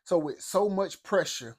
So with so much pressure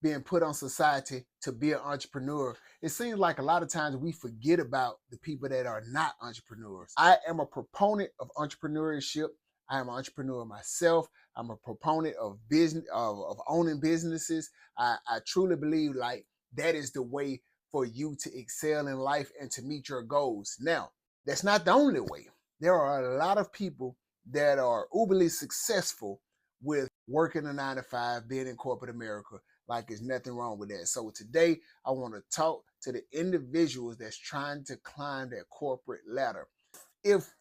being put on society to be an entrepreneur, it seems like a lot of times we forget about the people that are not entrepreneurs. I am a proponent of entrepreneurship. I am an entrepreneur myself. I'm a proponent of business, of owning businesses. I truly believe like that is the way for you to excel in life and to meet your goals. Now, that's not the only way. There are a lot of people that are uberly successful with working a 9 to 5, being in corporate America. Like there's nothing wrong with that. So today I want to talk to the individuals that's trying to climb that corporate ladder. If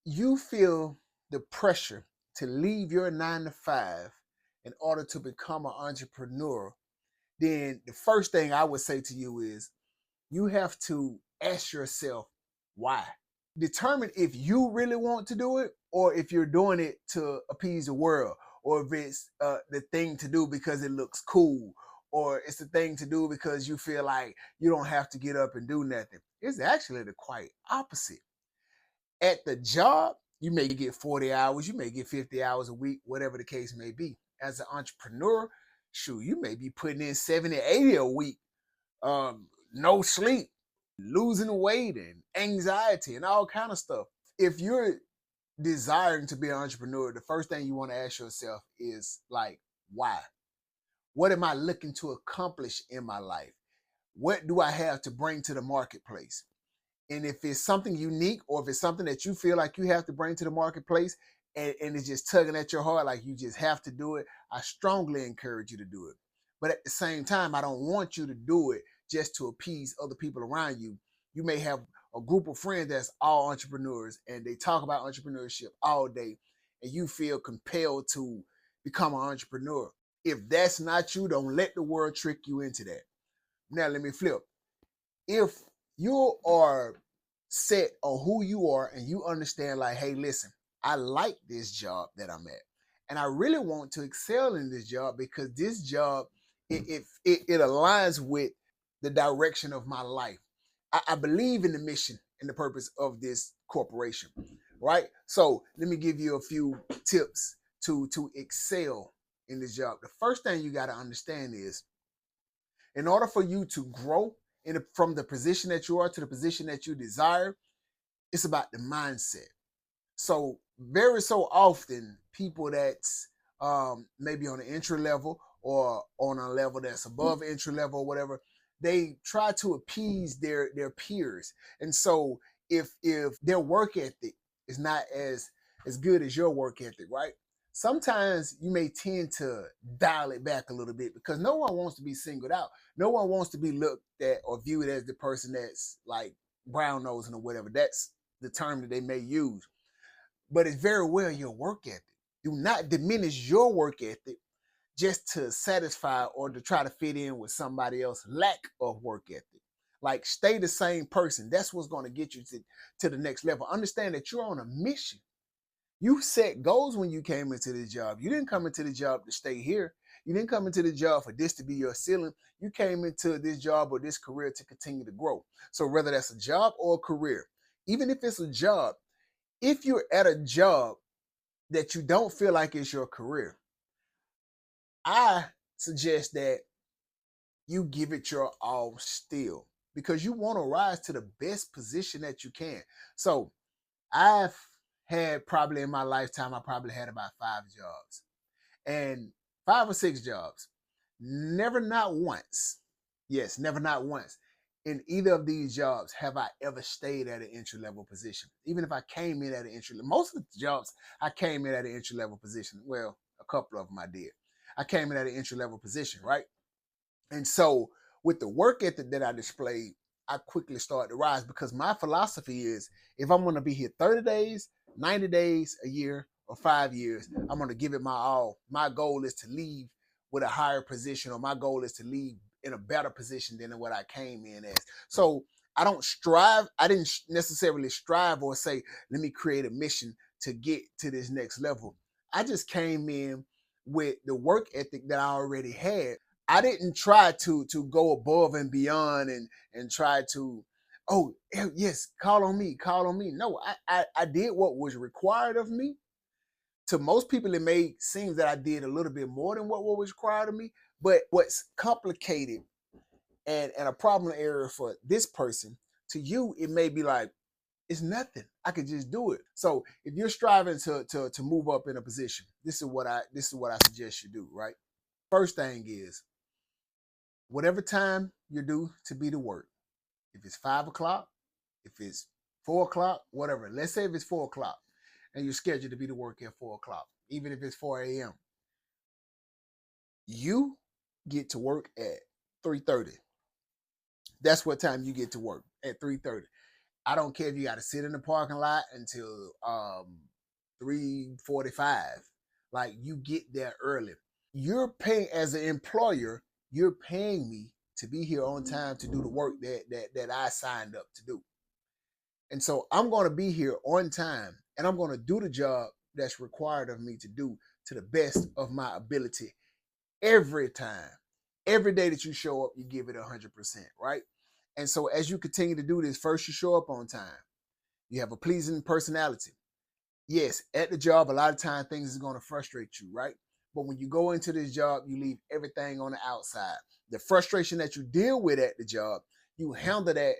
you feel the pressure to leave your 9 to 5 in order to become an entrepreneur, then the first thing I would say to you is you have to ask yourself why. Determine if you really want to do it or if you're doing it to appease the world, or if it's the thing to do because it looks cool, or it's the thing to do because you feel like you don't have to get up and do nothing. It's actually the quite opposite. At the job, you may get 40 hours, you may get 50 hours a week, whatever the case may be. As an entrepreneur, shoot, you may be putting in 70, 80 a week, no sleep, losing weight and anxiety and all kind of stuff. If you're desiring to be an entrepreneur, the first thing you want to ask yourself is like, why? What am I looking to accomplish in my life? What do I have to bring to the marketplace? And if it's something unique, or if it's something that you feel like you have to bring to the marketplace, and it's just tugging at your heart, like you just have to do it, I strongly encourage you to do it. But at the same time, I don't want you to do it just to appease other people around you. You may have a group of friends that's all entrepreneurs and they talk about entrepreneurship all day, and you feel compelled to become an entrepreneur. If that's not you, don't let the world trick you into that. Now, let me flip. If you are set on who you are and you understand, like, hey, listen, I like this job that I'm at, and I really want to excel in this job because this job it aligns with the direction of my life. I believe in the mission and the purpose of this corporation, right? So let me give you a few tips to excel in this job. The first thing you got to understand is, in order for you to grow from the position that you are to the position that you desire, it's about the mindset. So very so often, people that's maybe on the entry level or on a level that's above entry level or whatever, they try to appease their peers. And so if their work ethic is not as good as your work ethic, right? Sometimes you may tend to dial it back a little bit because no one wants to be singled out. No one wants to be looked at or viewed as the person that's like brown nosing or whatever. That's the term that they may use. But it's very well your work ethic. Do not diminish your work ethic just to satisfy or to try to fit in with somebody else's lack of work ethic. Like, stay the same person. That's what's going to get you to the next level. Understand that you're on a mission. You set goals when you came into the job. You didn't come into the job to stay here. You didn't come into the job for this to be your ceiling. You came into this job or this career to continue to grow. So whether that's a job or a career, even if it's a job, if you're at a job that you don't feel like it's your career, I suggest that you give it your all still, because you want to rise to the best position that you can. So I've had, probably in my lifetime, I probably had about 5 jobs, and 5 or 6 jobs. Never, not once, yes, never, not once in either of these jobs have I ever stayed at an entry level position. Even if I came in at an entry level, most of the jobs I came in at an entry level position. Well, a couple of them I did. I came in at an entry level position, right? And so with the work ethic that I displayed, I quickly started to rise because my philosophy is, if I'm going to be here 30 days, 90 days, a year, or 5 years, I'm going to give it my all. My goal is to leave with a higher position, or my goal is to leave in a better position than what I came in as. So I don't strive. I didn't necessarily strive or say, let me create a mission to get to this next level. I just came in with the work ethic that I already had. I didn't try to go above and beyond and try to, oh yes, call on me, call on me. No, I did what was required of me, To most people, it may seem that I did a little bit more than what was required of me. But what's complicated and a problem area for this person, to you, it may be like, it's nothing. I could just do it. So if you're striving to move up in a position, this is what I suggest you do, right? First thing is, whatever time you're due to be to work, if it's 5 o'clock, if it's 4 o'clock, whatever. Let's say if it's 4 o'clock and you're scheduled to be to work at 4 o'clock, even if it's 4 a.m. You get to work at 3:30. That's what time you get to work, at 3:30. I don't care if you got to sit in the parking lot until 3:45. Like, you get there early. You're paying, as an employer, you're paying me to be here on time to do the work that I signed up to do. And so I'm going to be here on time, and I'm going to do the job that's required of me to do to the best of my ability every time. Every day that you show up, you give it 100%, right? And so as you continue to do this, first you show up on time. You have a pleasing personality. Yes, at the job, a lot of times things is going to frustrate you, right? But when you go into this job, you leave everything on the outside. The frustration that you deal with at the job, you handle that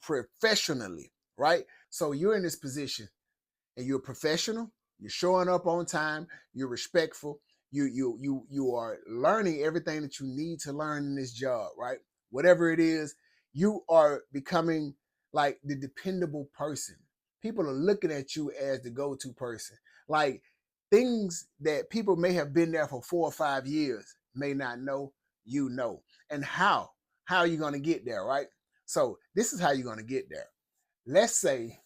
professionally, right? So you're in this position and you're a professional, you're showing up on time, you're respectful, you are learning everything that you need to learn in this job, right? Whatever it is, you are becoming like the dependable person. People are looking at you as the go-to person. Like, things that people may have been there for 4 or 5 years may not know, you know. And how are you going to get there, right? So this is how you're going to get there. Let's say,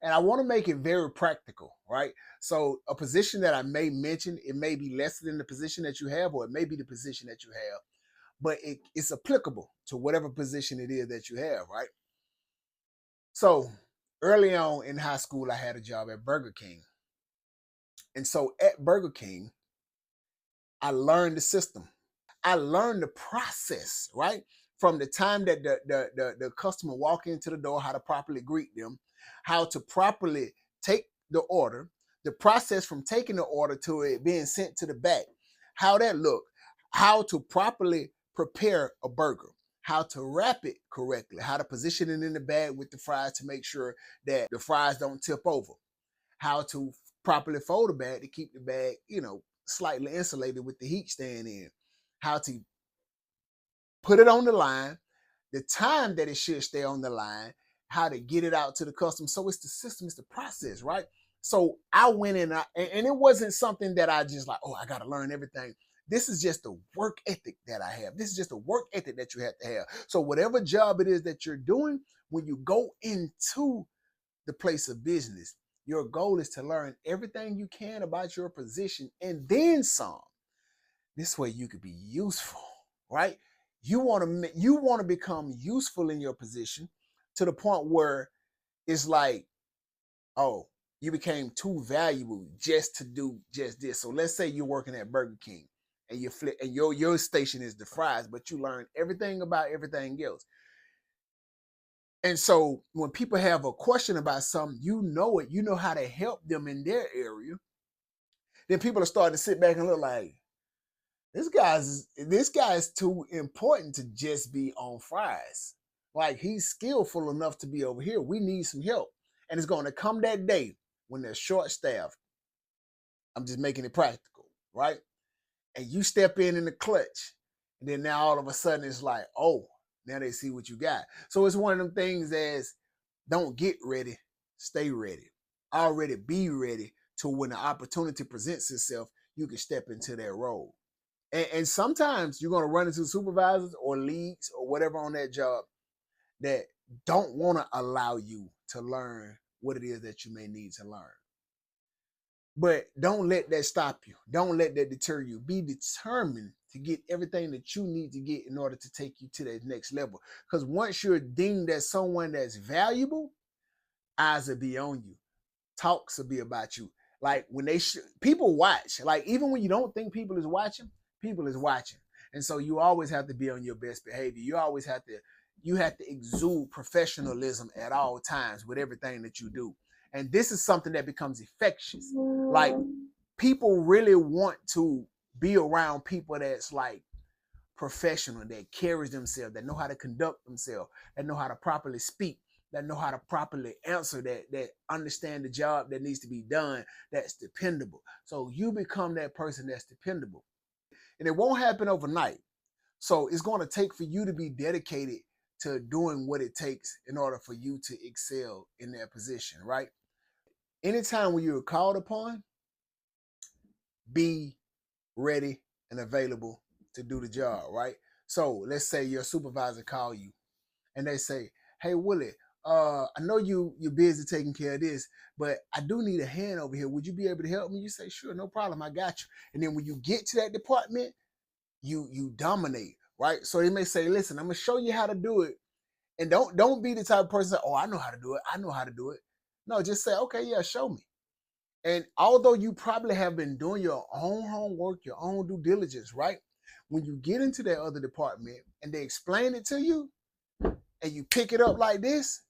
and I want to make it very practical, right? So a position that I may mention, it may be less than the position that you have, or it may be the position that you have, but it's applicable to whatever position it is that you have, right? So early on in high school, I had a job at Burger King. And so at Burger King, I learned the system. I learned the process, right? From the time that the customer walk into the door, how to properly greet them, how to properly take the order, the process from taking the order to it being sent to the back, how that look, how to properly prepare a burger, how to wrap it correctly, how to position it in the bag with the fries to make sure that the fries don't tip over, how to properly fold the bag to keep the bag, slightly insulated with the heat staying in, how to put it on the line, the time that it should stay on the line, how to get it out to the customer. So it's the system, it's the process, right? So I went in, and it wasn't something that I just like, oh, I got to learn everything. This is just the work ethic that I have. This is just a work ethic that you have to have. So whatever job it is that you're doing, when you go into the place of business, your goal is to learn everything you can about your position and then some. This way you could be useful, right? You want to become useful in your position to the point where it's like, oh, you became too valuable just to do just this. So let's say you're working at Burger King and your station is the fries, but you learn everything about everything else. And so when people have a question about something, you know how to help them in their area. Then people are starting to sit back and look like, this guy's too important to just be on fries. Like, he's skillful enough to be over here. We need some help. And it's going to come that day when they're short staffed. I'm just making it practical, right? And you step in the clutch. And then now all of a sudden it's like, oh, now they see what you got. So it's one of them things as, don't get ready, stay ready. Already be ready to when the opportunity presents itself, you can step into that role. And sometimes you're going to run into supervisors or leads or whatever on that job that don't want to allow you to learn what it is that you may need to learn. But don't let that stop you. Don't let that deter you. Be determined to get everything that you need to get in order to take you to that next level. Because once you're deemed as someone that's valuable, eyes will be on you. Talks will be about you. Like, when people watch, like, even when you don't think people is watching, people is watching. And so you always have to be on your best behavior. You have to exude professionalism at all times with everything that you do. And this is something that becomes infectious. Like, people really want to be around people that's like professional, that carries themselves, that know how to conduct themselves, that know how to properly speak, that know how to properly answer, that understand the job that needs to be done, that's dependable. So you become that person that's dependable. And it won't happen overnight. So it's going to take for you to be dedicated to doing what it takes in order for you to excel in that position, right? Anytime when you're called upon, be ready and available to do the job, right? So let's say your supervisor call you and they say, "Hey Willie, I know you're busy taking care of this, but I do need a hand over here. Would you be able to help me?" You say, "Sure, no problem, I got you." And then when you get to that department, you dominate, right? So they may say, "Listen, I'm gonna show you how to do it," and don't be the type of person that, "Oh, I know how to do it. I know how to do it." No, just say, "Okay, yeah, show me." And although you probably have been doing your own homework, your own due diligence, right? When you get into that other department and they explain it to you and you pick it up like this,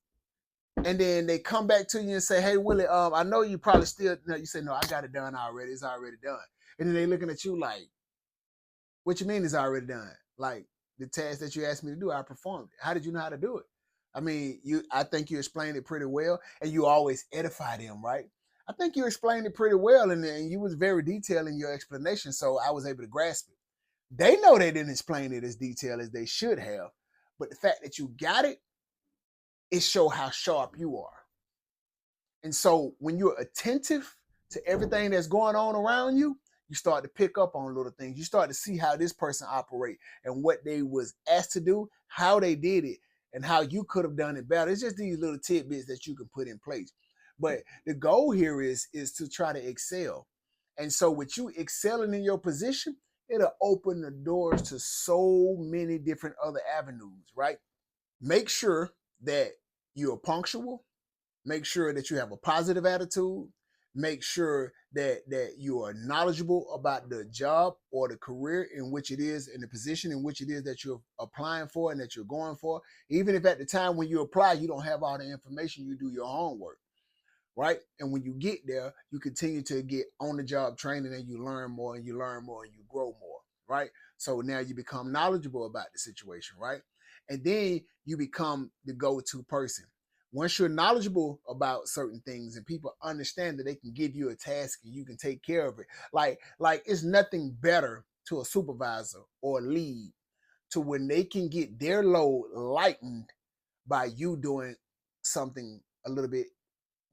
and then they come back to you and say, "Hey, Willie, I know you probably still," no, you say, "No, I got it done already. It's already done." And then they looking at you like, "What you mean it's already done? Like, the task that you asked me to do, I performed it. How did you know how to do it?" I mean, I think you explained it pretty well, and you always edify them, right? I think you explained it pretty well, and you was very detailed in your explanation, so I was able to grasp it. They know they didn't explain it as detailed as they should have, but the fact that you got it, it show how sharp you are. And so when you're attentive to everything that's going on around you, you start to pick up on little things. You start to see how this person operate and what they was asked to do, how they did it, and how you could have done it better. It's just these little tidbits that you can put in place. But the goal here is to try to excel. And so with you excelling in your position, it'll open the doors to so many different other avenues, right? Make sure that you're punctual. Make sure that you have a positive attitude. Make sure that you are knowledgeable about the job or the career in which it is, in the position in which it is that you're applying for and that you're going for. Even if at the time when you apply, you don't have all the information, you do your homework, right? And when you get there, you continue to get on the job training and you learn more and you learn more and you grow more, right? So now you become knowledgeable about the situation, right? And then you become the go-to person. Once you're knowledgeable about certain things and people understand that they can give you a task and you can take care of it, like it's nothing better to a supervisor or a lead to when they can get their load lightened by you doing something a little bit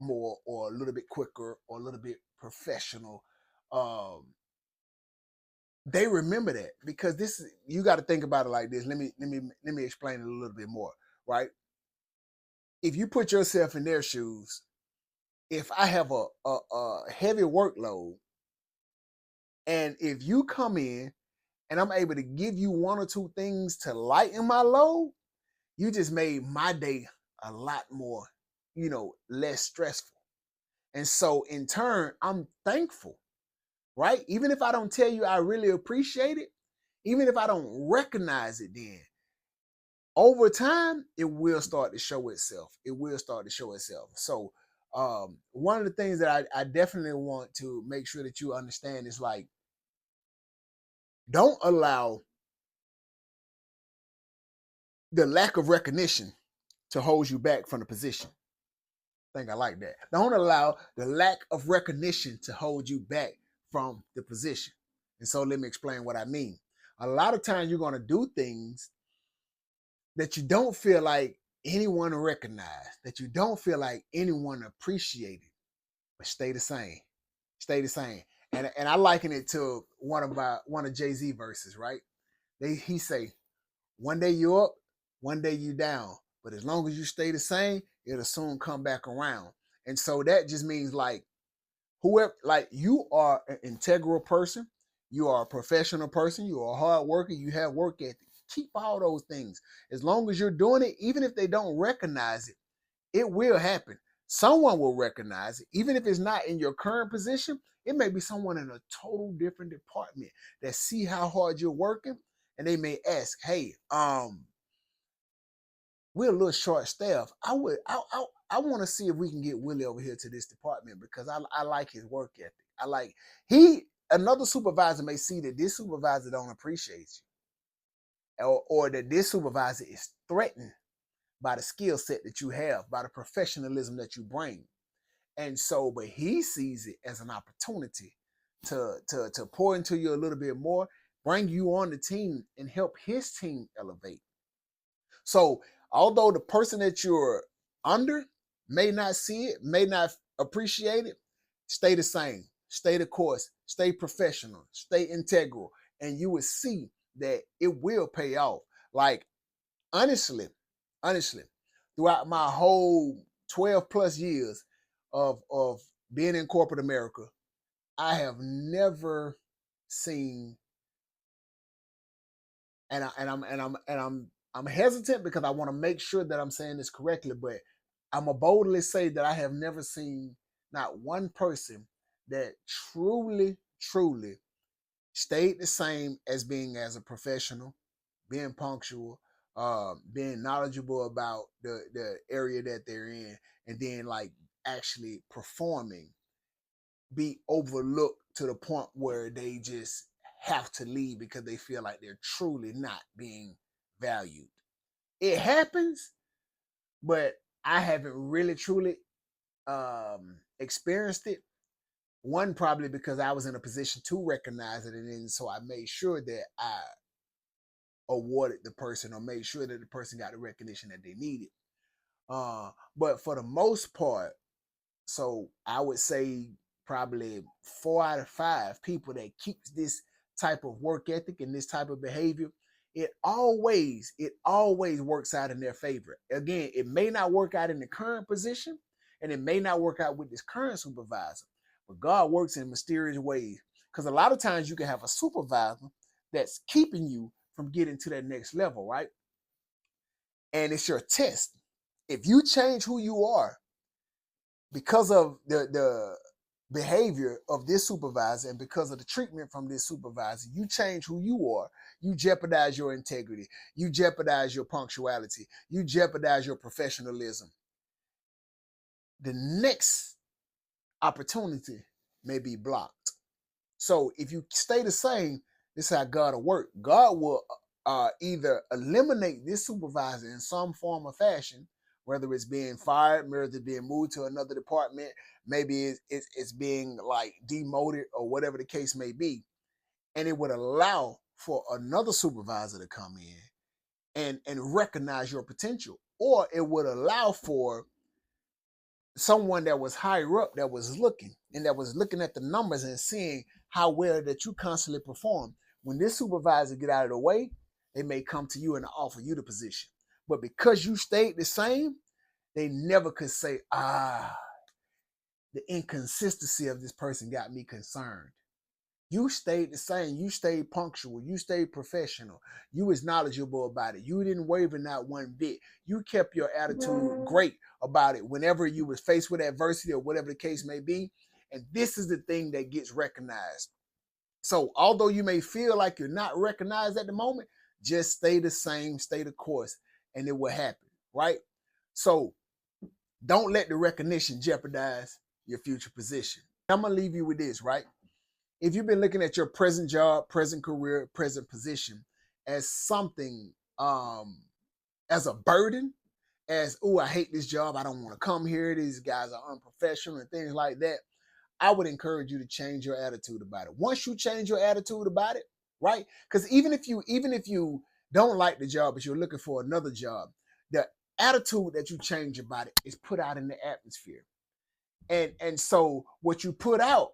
more or a little bit quicker or a little bit professional. um they remember that because this you got to think about it like this. Let me explain it a little bit more, right? If you put yourself in their shoes, if I have a heavy workload and if you come in and I'm able to give you one or two things to lighten my load, you just made my day a lot more, less stressful. And so in turn, I'm thankful, right? Even if I don't tell you I really appreciate it, even if I don't recognize it, then over time, it will start to show itself. It will start to show itself. So, one of the things that I definitely want to make sure that you understand is like, don't allow the lack of recognition to hold you back from the position. I think I like that. Don't allow the lack of recognition to hold you back from the position. And so let me explain what I mean. A lot of times you're going to do things that you don't feel like anyone recognize, that you don't feel like anyone appreciated, but stay the same. Stay the same. And I liken it to one of Jay-Z verses, right? He say, one day you up, one day you down. But as long as you stay the same, it'll soon come back around. And so that just means like whoever, like you are an integral person, you are a professional person, you are a hard worker, you have work ethic. Keep all those things. As long as you're doing it, even if they don't recognize it, it will happen. Someone will recognize it, even if it's not in your current position. It may be someone in a total different department that see how hard you're working, and they may ask, "Hey, we're a little short staffed. I want to see if we can get Willie over here to this department because I like his work ethic. Another supervisor may see that this supervisor don't appreciate you, or that this supervisor is threatened by the skill set that you have, by the professionalism that you bring. And so, but he sees it as an opportunity to pour into you a little bit more, bring you on the team and help his team elevate. So although the person that you're under may not see it, may not appreciate it, stay the same, stay the course, stay professional, stay integral, and you will see that it will pay off. Like honestly, honestly, throughout my whole 12 plus years of being in corporate America, I have never seen, I'm hesitant because I want to make sure that I'm saying this correctly, but I'm a boldly say that I have never seen not one person that truly stayed the same as being as a professional, being punctual, being knowledgeable about the area that they're in, and then like actually performing, be overlooked to the point where they just have to leave because they feel like they're truly not being valued. It happens, but I haven't really truly experienced it. One, probably because I was in a position to recognize it, and then so I made sure that I awarded the person or made sure that the person got the recognition that they needed. But for the most part, so I would say probably 4 out of 5 people that keeps this type of work ethic and this type of behavior, it always works out in their favor. Again, it may not work out in the current position, and it may not work out with this current supervisor, but God works in mysterious ways. Because a lot of times you can have a supervisor that's keeping you from getting to that next level, right? And it's your test. If you change who you are because of the behavior of this supervisor and because of the treatment from this supervisor, you change who you are. You jeopardize your integrity. You jeopardize your punctuality. You jeopardize your professionalism. The next opportunity may be blocked. So if you stay the same, this is how God will work. God will either eliminate this supervisor in some form or fashion, whether it's being fired, whether it's being moved to another department, maybe it's being like demoted or whatever the case may be. And it would allow for another supervisor to come in and recognize your potential. Or it would allow for someone that was higher up that was looking and that was looking at the numbers and seeing how well that you constantly perform. When this supervisor get out of the way, they may come to you and offer you the position. But because you stayed the same, they never could say, the inconsistency of this person got me concerned. You stayed the same. You stayed punctual. You stayed professional. You was knowledgeable about it. You didn't waver not one bit. You kept your attitude great about it whenever you was faced with adversity or whatever the case may be. And this is the thing that gets recognized. So although you may feel like you're not recognized at the moment, just stay the same, stay the course, and it will happen, right? So don't let the recognition jeopardize your future position. I'm going to leave you with this, right? If you've been looking at your present job, present career, present position as something, as a burden, as, oh, I hate this job, I don't want to come here, these guys are unprofessional and things like that, I would encourage you to change your attitude about it. Once you change your attitude about it, right? Because even if you don't like the job, but you're looking for another job, the attitude that you change about it is put out in the atmosphere. And so what you put out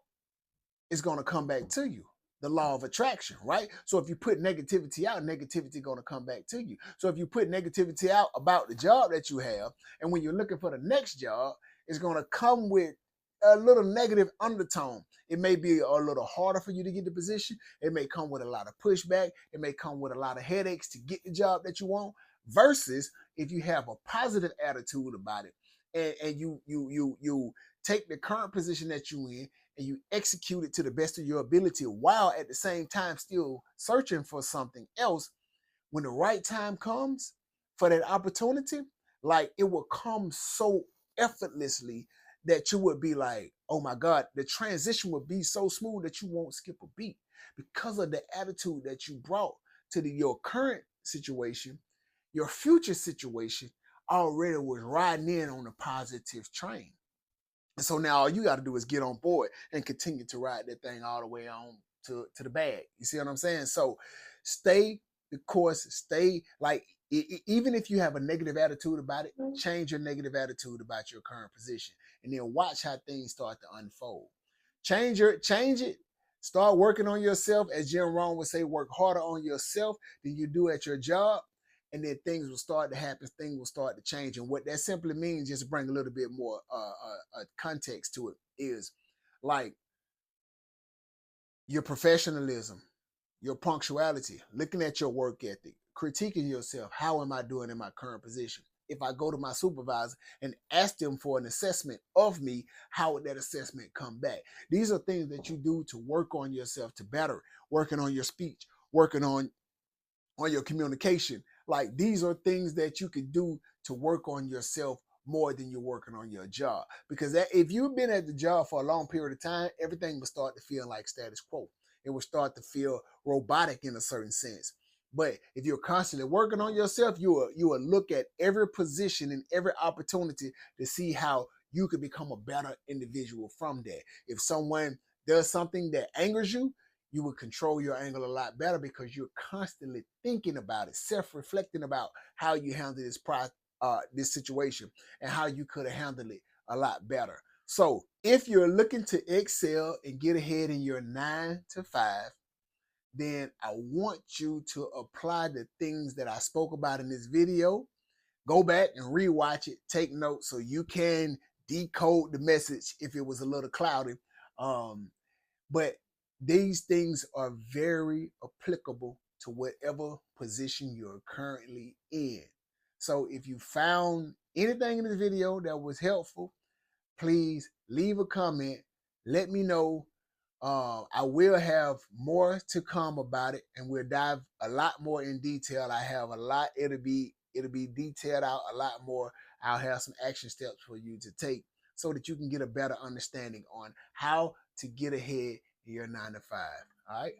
is going to come back to you. The law of attraction, right? So if you put negativity out, negativity going to come back to you. So if you put negativity out about the job that you have, and when you're looking for the next job, it's going to come with a little negative undertone. It may be a little harder for you to get the position. It may come with a lot of pushback. It may come with a lot of headaches to get the job that you want. Versus if you have a positive attitude about it, and you take the current position that you're in and you execute it to the best of your ability while at the same time still searching for something else, when the right time comes for that opportunity, like it will come so effortlessly that you would be like, oh my God, the transition would be so smooth that you won't skip a beat because of the attitude that you brought to your current situation. Your future situation already was riding in on a positive train. And so now all you got to do is get on board and continue to ride that thing all the way on to the bag. You see what I'm saying? So stay the course, stay like, even if you have a negative attitude about it, change your negative attitude about your current position and then watch how things start to unfold. Change it. Start working on yourself. As Jim Rohn would say, work harder on yourself than you do at your job. And then things will start to happen. Things will start to change. And what that simply means, just to bring a little bit more context to it, is like your professionalism, your punctuality, looking at your work ethic, critiquing yourself. How am I doing in my current position? If I go to my supervisor and ask them for an assessment of me, how would that assessment come back? These are things that you do to work on yourself to better, working on your speech, working on your communication. Like, these are things that you can do to work on yourself more than you're working on your job. Because if you've been at the job for a long period of time, everything will start to feel like status quo. It will start to feel robotic in a certain sense. But if you're constantly working on yourself, you will look at every position and every opportunity to see how you could become a better individual from that. If someone does something that angers you, you will control your anger a lot better because you're constantly thinking about it, self-reflecting about how you handle this situation and how you could have handled it a lot better. So if you're looking to excel and get ahead in your 9 to 5, then I want you to apply the things that I spoke about in this video. Go back and rewatch it, take notes so you can decode the message if it was a little cloudy. But these things are very applicable to whatever position you're currently in. So if you found anything in this video that was helpful, please leave a comment. Let me know. I will have more to come about it, and we'll dive a lot more in detail. I have a lot. It'll be detailed out a lot more. I'll have some action steps for you to take so that you can get a better understanding on how to get ahead in your 9 to 5. All right.